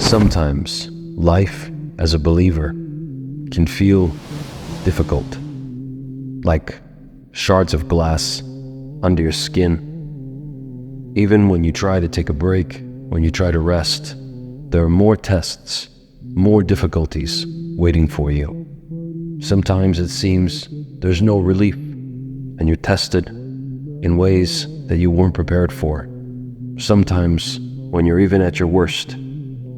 Sometimes life as a believer can feel difficult, like shards of glass under your skin. Even when you try to take a break, when you try to rest, there are more tests, more difficulties waiting for you. Sometimes it seems there's no relief, and you're tested in ways that you weren't prepared for. Sometimes when you're even at your worst,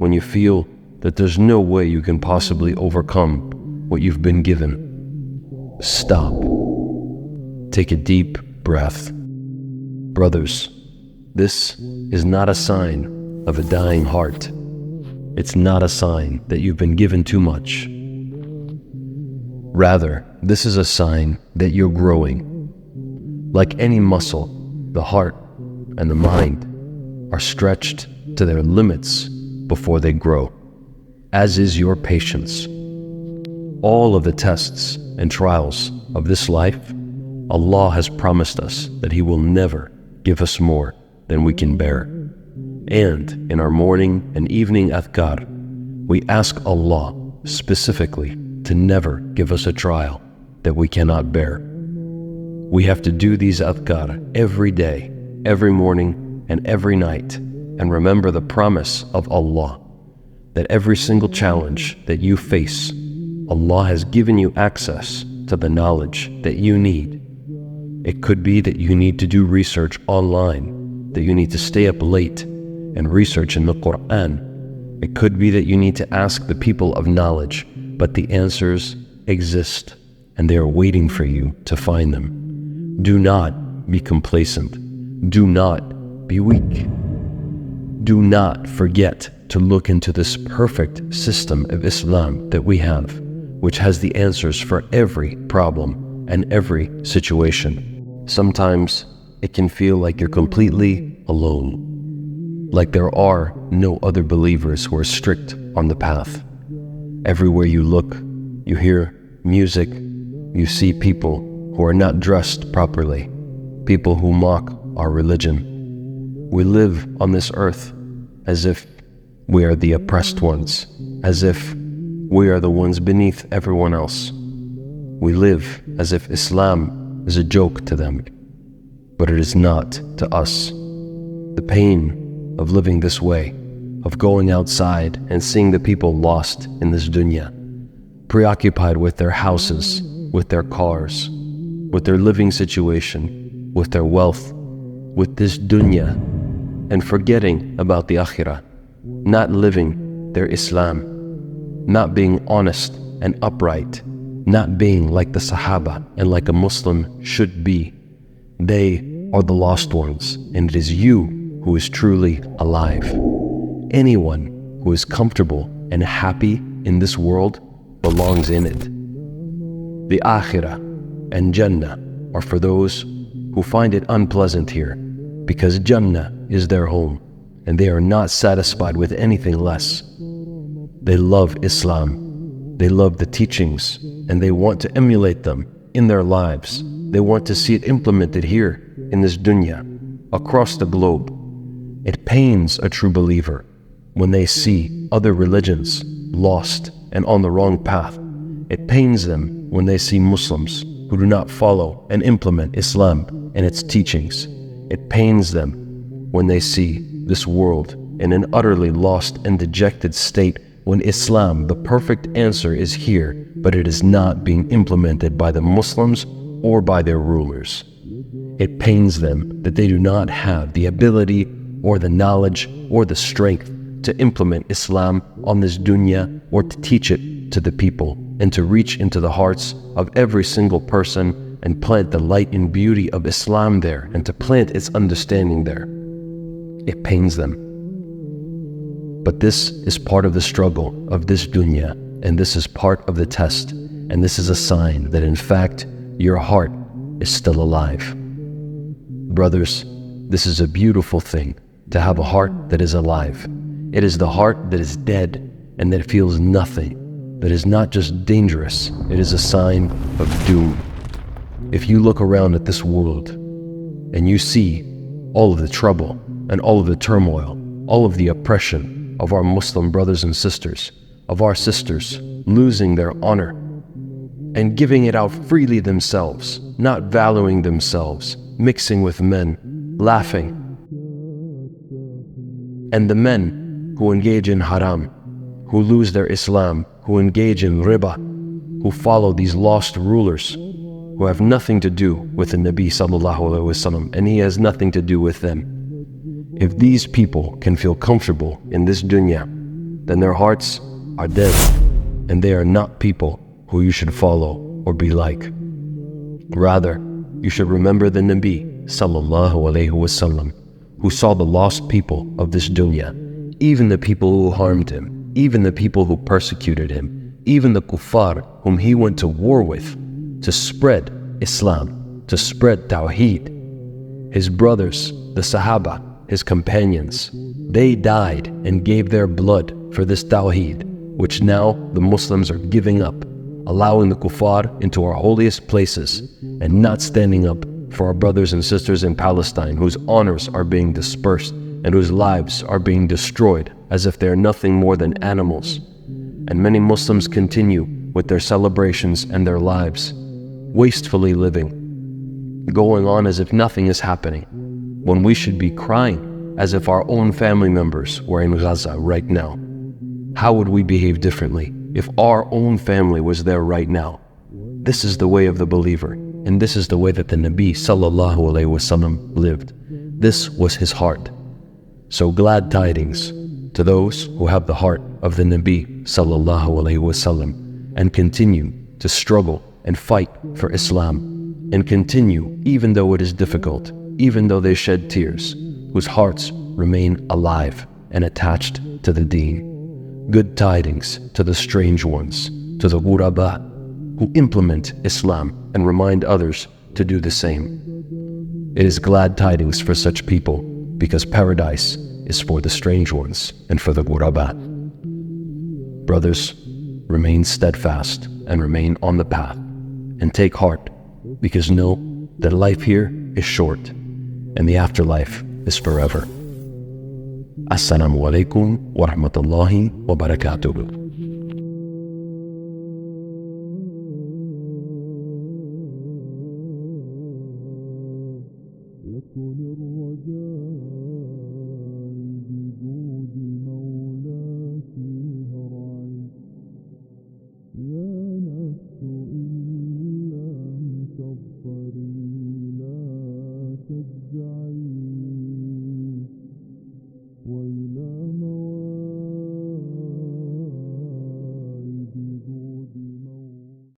when you feel that there's no way you can possibly overcome what you've been given, stop. Take a deep breath. Brothers, this is not a sign of a dying heart. It's not a sign that you've been given too much. Rather, this is a sign that you're growing. Like any muscle, the heart and the mind are stretched to their limits before they grow, as is your patience. All of the tests and trials of this life, Allah has promised us that He will never give us more than we can bear. And in our morning and evening adhkar, we ask Allah specifically to never give us a trial that we cannot bear. We have to do these adhkar every day, every morning and every night, and remember the promise of Allah that every single challenge that you face, Allah has given you access to the knowledge that you need. It could be that you need to do research online, that you need to stay up late and research in the Quran. It could be that you need to ask the people of knowledge, but the answers exist and they are waiting for you to find them. Do not be complacent. Do not be weak. Do not forget to look into this perfect system of Islam that we have, which has the answers for every problem and every situation. Sometimes it can feel like you're completely alone, like there are no other believers who are strict on the path. Everywhere you look, you hear music, you see people who are not dressed properly, people who mock our religion. We live on this earth as if we are the oppressed ones, as if we are the ones beneath everyone else. We live as if Islam is a joke to them, but it is not to us. The pain of living this way, of going outside and seeing the people lost in this dunya, preoccupied with their houses, with their cars, with their living situation, with their wealth, with this dunya, and forgetting about the akhirah, not living their Islam, not being honest and upright, not being like the Sahaba and like a Muslim should be. They are the lost ones, and it is you who is truly alive. Anyone who is comfortable and happy in this world belongs in it. The akhirah and Jannah are for those who find it unpleasant here, because Jannah is their home, and they are not satisfied with anything less. They love Islam, they love the teachings, and they want to emulate them in their lives. They want to see it implemented here in this dunya, across the globe. It pains a true believer when they see other religions lost and on the wrong path. It pains them when they see Muslims who do not follow and implement Islam and its teachings. It pains them when they see this world in an utterly lost and dejected state, when Islam, the perfect answer, is here, but it is not being implemented by the Muslims or by their rulers. It pains them that they do not have the ability or the knowledge or the strength to implement Islam on this dunya, or to teach it to the people and to reach into the hearts of every single person and plant the light and beauty of Islam there, and to plant its understanding there. It pains them. But this is part of the struggle of this dunya, and this is part of the test, and this is a sign that in fact your heart is still alive. Brothers, this is a beautiful thing, to have a heart that is alive. It is the heart that is dead and that feels nothing, that is not just dangerous, it is a sign of doom. If you look around at this world and you see all of the trouble and all of the turmoil, all of the oppression, of our Muslim brothers and sisters, of our sisters losing their honor and giving it out freely themselves, not valuing themselves, mixing with men, laughing. And the men who engage in haram, who lose their Islam, who engage in riba, who follow these lost rulers, who have nothing to do with the Nabi sallallahu alaihi wasallam, and he has nothing to do with them. If these people can feel comfortable in this dunya, then their hearts are dead, and they are not people who you should follow or be like. Rather, you should remember the Nabi sallallahu alaihi wasallam, who saw the lost people of this dunya, even the people who harmed him, even the people who persecuted him, even the kuffar whom he went to war with, to spread Islam, to spread Tawheed. His brothers, the Sahaba, his companions, they died and gave their blood for this Tawheed, which now the Muslims are giving up, allowing the kuffar into our holiest places and not standing up for our brothers and sisters in Palestine, whose honors are being dispersed and whose lives are being destroyed as if they are nothing more than animals. And many Muslims continue with their celebrations and their lives, wastefully living, going on as if nothing is happening, when we should be crying as if our own family members were in Gaza right now. How would we behave differently if our own family was there right now? This is the way of the believer, and this is the way that the Nabi sallallahu alaihi wasallam lived. This was his heart. So glad tidings to those who have the heart of the Nabi sallallahu alaihi wasallam and continue to struggle and fight for Islam, and continue even though it is difficult, even though they shed tears, whose hearts remain alive and attached to the Deen. Good tidings to the strange ones, to the ghuraba, who implement Islam and remind others to do the same. It is glad tidings for such people, because paradise is for the strange ones and for the ghuraba. Brothers, remain steadfast and remain on the path, and take heart, because know that life here is short and the afterlife is forever. Assalamu alaikum wa rahmatullahi wa barakatuh.